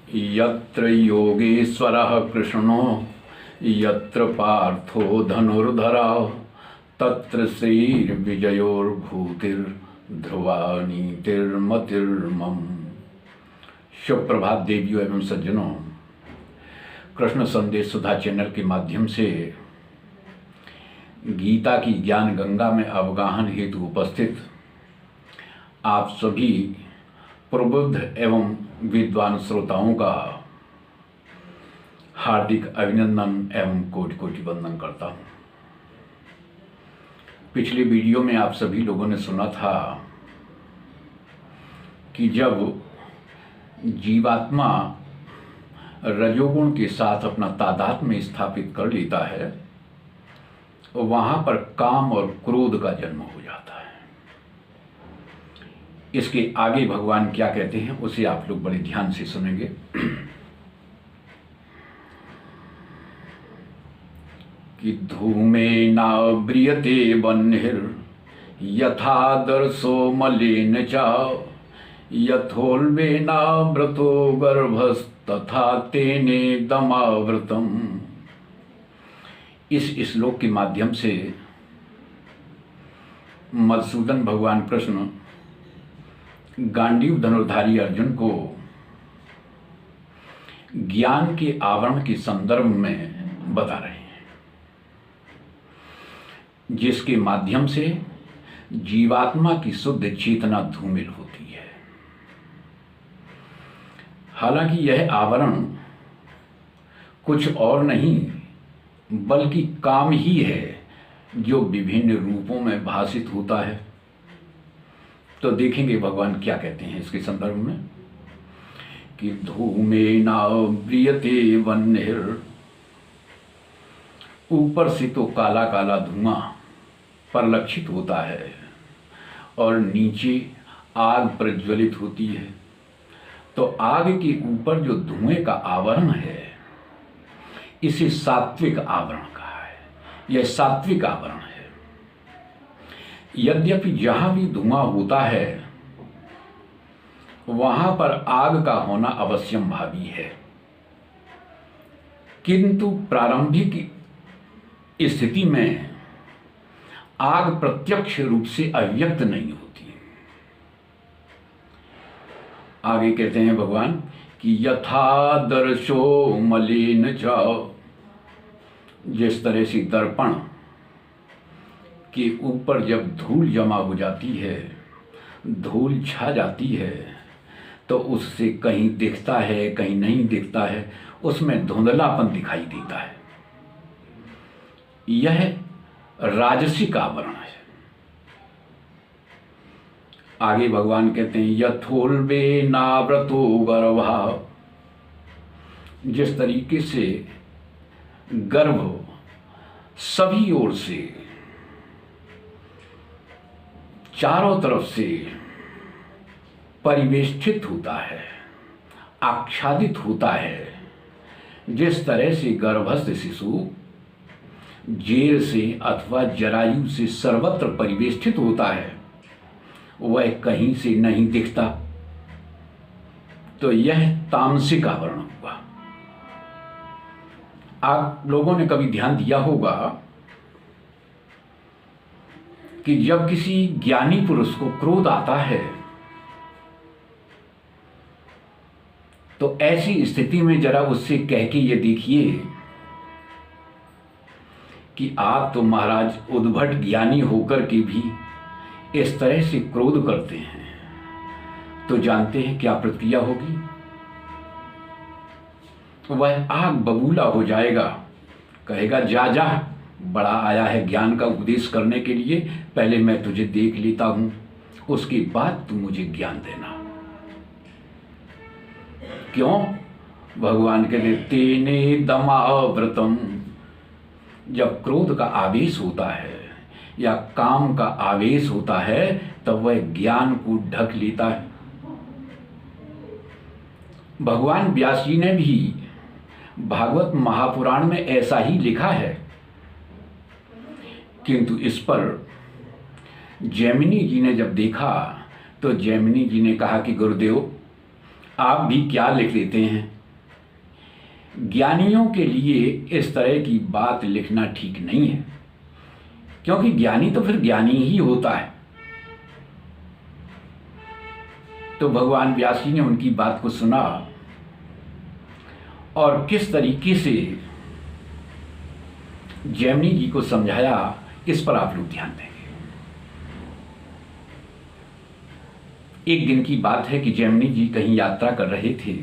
यत्र योगेश्वरः कृष्णो यत्र पार्थो धनुर्धरा तत्र श्रीर्विजयोर्भूतिर्ध्रुवा नीतिर्मतिर्मम। शुभ प्रभात देवियों एवं सज्जनों, कृष्ण संदेश सुधा चैनल के माध्यम से गीता की ज्ञान गंगा में अवगाहन हेतु उपस्थित आप सभी प्रबुद्ध एवं विद्वान श्रोताओं का हार्दिक अभिनंदन एवं कोटि कोटि वंदन करता हूँ। पिछले वीडियो में आप सभी लोगों ने सुना था कि जब जीवात्मा रजोगुण के साथ अपना तादात्म्य स्थापित कर लेता है, वहाँ पर काम और क्रोध का जन्म हो जाता है। इसके आगे भगवान क्या कहते हैं उसे आप लोग बड़े ध्यान से सुनेंगे। कि धूमे नाव्रियते वह्निर् यथादर्शो मलिन च यथोल्बेनावृतो गर्भस्तथा तेने दमावृतम्। इस श्लोक के माध्यम से मधुसूदन भगवान कृष्ण गांडीव धनुर्धारी अर्जुन को ज्ञान के आवरण के संदर्भ में बता रहे हैं, जिसके माध्यम से जीवात्मा की शुद्ध चेतना धूमिल होती है। हालांकि यह आवरण कुछ और नहीं बल्कि काम ही है, जो विभिन्न रूपों में भाषित होता है। तो देखेंगे भगवान क्या कहते हैं इसके संदर्भ में। कि धूमेनाव्रियते वह्निर्, ऊपर से तो काला काला धुआं परिलक्षित होता है और नीचे आग प्रज्वलित होती है। तो आग के ऊपर जो धुएं का आवरण है, इसे सात्विक आवरण कहा है। यह सात्विक आवरण है। यद्यपि जहां भी धुआं होता है वहां पर आग का होना अवश्यंभावी है, किंतु प्रारंभिक स्थिति में आग प्रत्यक्ष रूप से अव्यक्त नहीं होती। आगे कहते हैं भगवान कि यथादर्शो मलिन च, जिस तरह से दर्पण के ऊपर जब धूल जमा हो जाती है, धूल छा जाती है, तो उससे कहीं दिखता है कहीं नहीं दिखता है, उसमें धुंधलापन दिखाई देता है। यह राजसिक आवरण है। आगे भगवान कहते हैं यथोल्बे नाव्रतो गर्भः, जिस तरीके से गर्भ सभी ओर से चारों तरफ से परिवेष्टित होता है, आच्छादित होता है, जिस तरह से गर्भस्थ शिशु जेर से अथवा जरायु से सर्वत्र परिवेष्टित होता है, वह कहीं से नहीं दिखता। तो यह तामसिक आवरण हुआ। आप लोगों ने कभी ध्यान दिया होगा कि जब किसी ज्ञानी पुरुष को क्रोध आता है, तो ऐसी स्थिति में जरा उससे कह के ये देखिए कि आप तो महाराज उद्भट ज्ञानी होकर के भी इस तरह से क्रोध करते हैं, तो जानते हैं क्या प्रतिक्रिया होगी। वह आग बबूला हो जाएगा, कहेगा जा जा, बड़ा आया है ज्ञान का उपदेश करने के लिए, पहले मैं तुझे देख लेता हूं, उसके बाद तू मुझे ज्ञान देना। क्यों? भगवान कहते तेने दमावृतम, जब क्रोध का आवेश होता है या काम का आवेश होता है, तब वह ज्ञान को ढक लेता है। भगवान व्यास जी ने भी भागवत महापुराण में ऐसा ही लिखा है, किंतु इस पर जैमिनी जी ने जब देखा तो जैमिनी जी ने कहा कि गुरुदेव आप भी क्या लिख लेते हैं, ज्ञानियों के लिए इस तरह की बात लिखना ठीक नहीं है, क्योंकि ज्ञानी तो फिर ज्ञानी ही होता है। तो भगवान व्यास जी ने उनकी बात को सुना और किस तरीके से जैमिनी जी को समझाया, इस पर आप लोग ध्यान देंगे। एक दिन की बात है कि जैमिनी जी कहीं यात्रा कर रहे थे।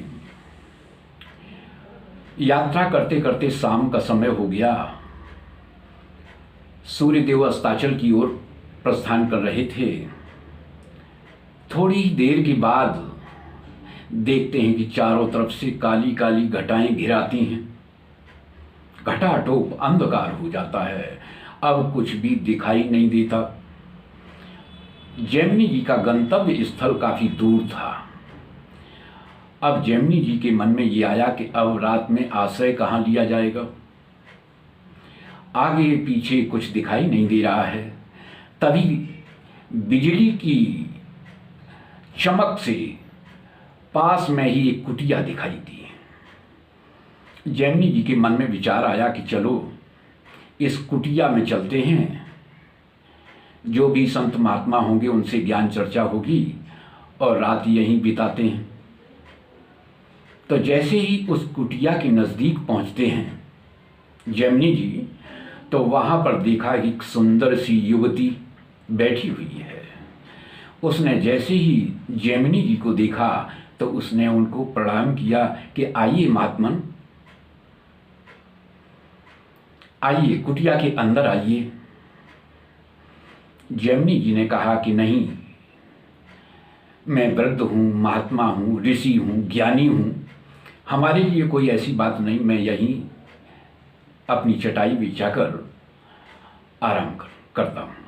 यात्रा करते करते शाम का समय हो गया। सूर्यदेव अस्ताचल की ओर प्रस्थान कर रहे थे। थोड़ी ही देर के बाद देखते हैं कि चारों तरफ से काली काली घटाएं घिराती हैं। घटाटोप अंधकार हो जाता है, अब कुछ भी दिखाई नहीं देता। जैमिनी जी का गंतव्य स्थल काफी दूर था। अब जैमिनी जी के मन में ये आया कि अब रात में आश्रय कहाँ लिया जाएगा। आगे पीछे कुछ दिखाई नहीं दे रहा है। तभी बिजली की चमक से पास में ही एक कुटिया दिखाई दी। जैमिनी जी के मन में विचार आया कि चलो इस कुटिया में चलते हैं, जो भी संत महात्मा होंगे उनसे ज्ञान चर्चा होगी और रात यहीं बिताते हैं। तो जैसे ही उस कुटिया के नज़दीक पहुंचते हैं जैमिनी जी, तो वहाँ पर देखा एक सुंदर सी युवती बैठी हुई है। उसने जैसे ही जैमिनी जी को देखा तो उसने उनको प्रणाम किया कि आइए महात्मन, आइए कुटिया के अंदर आइए। जैमिनी जी ने कहा कि नहीं, मैं वृद्ध हूँ, महात्मा हूँ, ऋषि हूँ, ज्ञानी हूँ, हमारे लिए कोई ऐसी बात नहीं, मैं यहीं अपनी चटाई बिछाकर आराम करता हूँ।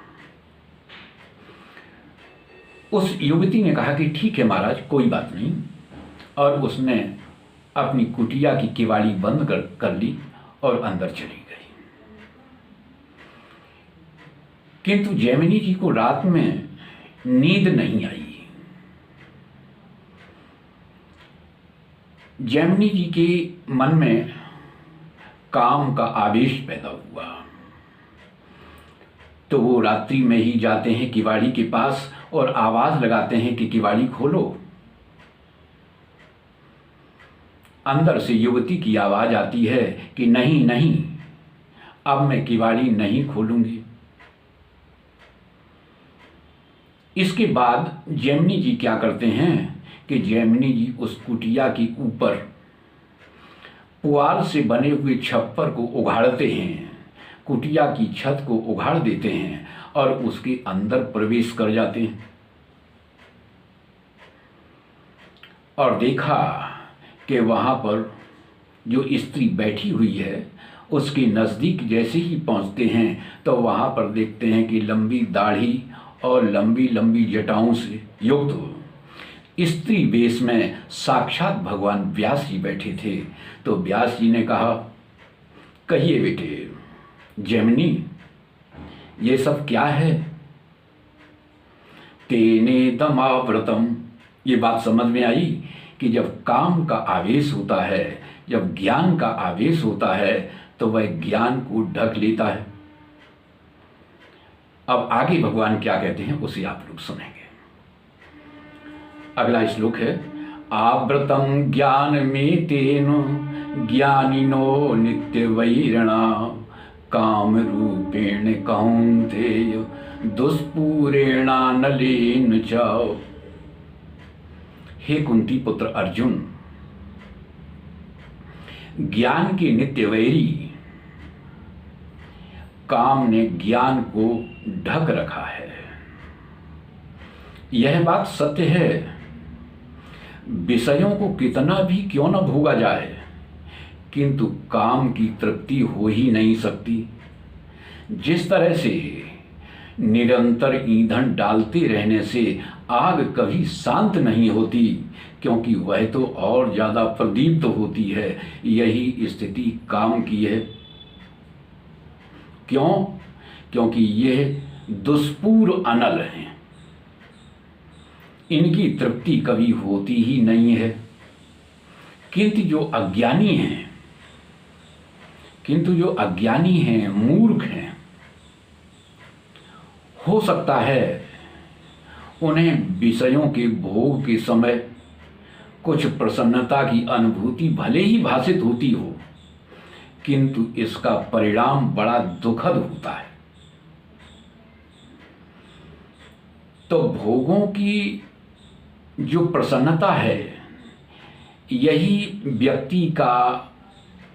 उस युवती ने कहा कि ठीक है महाराज, कोई बात नहीं, और उसने अपनी कुटिया की किवाड़ी बंद कर ली और अंदर चली गई। किंतु जैमिनी जी को रात में नींद नहीं आई। जैमिनी जी के मन में काम का आवेश पैदा हुआ। तो वो रात्रि में ही जाते हैं किवाड़ी के पास और आवाज लगाते हैं कि किवाड़ी खोलो। अंदर से युवती की आवाज आती है कि नहीं नहीं, अब मैं किवाड़ी नहीं खोलूंगी। इसके बाद जैमिनी जी क्या करते हैं कि जैमिनी जी उस कुटिया के ऊपर पुआल से बने हुए छप्पर को उघाड़ते हैं, कुटिया की छत को उघाड़ देते हैं और उसके अंदर प्रवेश कर जाते हैं। और देखा कि वहाँ पर जो स्त्री बैठी हुई है उसके नज़दीक जैसे ही पहुँचते हैं तो वहाँ पर देखते हैं कि लंबी दाढ़ी और लंबी लंबी जटाओं से युक्त स्त्री वेश में साक्षात भगवान व्यास जी बैठे थे। तो व्यास जी ने कहा, कहिए बेटे जैमिनी, ये सब क्या है? तेने दमाव्रतम। ये बात समझ में आई कि जब काम का आवेश होता है, जब ज्ञान का आवेश होता है तो वह ज्ञान को ढक लेता है। अब आगे भगवान क्या कहते हैं उसे आप लोग सुनेंगे। अगला श्लोक है, आवृतम ज्ञान में तेन ज्ञानिनो नित्य वैरणा काम रूपेण कौन्तेय दुष्पूरेणा नलेन च। हे कुंती पुत्र अर्जुन, ज्ञान के नित्य वैरी काम ने ज्ञान को ढक रखा है। यह बात सत्य है। विषयों को कितना भी क्यों न भोगा जाए, किंतु काम की तृप्ति हो ही नहीं सकती। जिस तरह से निरंतर ईंधन डालते रहने से आग कभी शांत नहीं होती, क्योंकि वह तो और ज़्यादा प्रदीप्त होती है, यही स्थिति काम की है। क्यों? क्योंकि यह दुष्पूर अनल हैं, इनकी तृप्ति कभी होती ही नहीं है। किंतु जो अज्ञानी हैं किंतु जो अज्ञानी हैं, मूर्ख हैं, हो सकता है उन्हें विषयों के भोग के समय कुछ प्रसन्नता की अनुभूति भले ही भासित होती हो, किंतु इसका परिणाम बड़ा दुखद होता है। तो भोगों की जो प्रसन्नता है, यही व्यक्ति का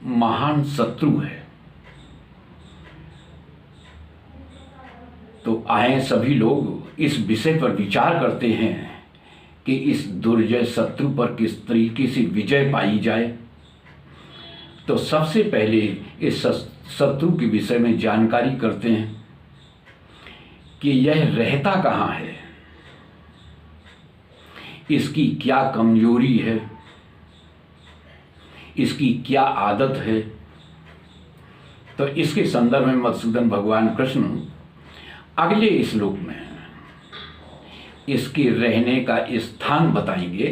महान शत्रु है। तो आए सभी लोग इस विषय पर विचार करते हैं कि इस दुर्जय शत्रु पर किस तरीके से विजय पाई जाए। तो सबसे पहले इस शत्रु के विषय में जानकारी करते हैं कि यह रहता कहाँ है, इसकी क्या कमजोरी है, इसकी क्या आदत है। तो इसके संदर्भ में मधुसूदन भगवान कृष्ण अगले श्लोक में इसके रहने का स्थान बताएंगे।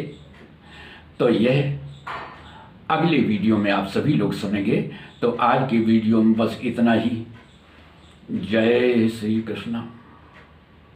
तो यह अगले वीडियो में आप सभी लोग सुनेंगे। तो आज की वीडियो में बस इतना ही। जय श्री कृष्ण।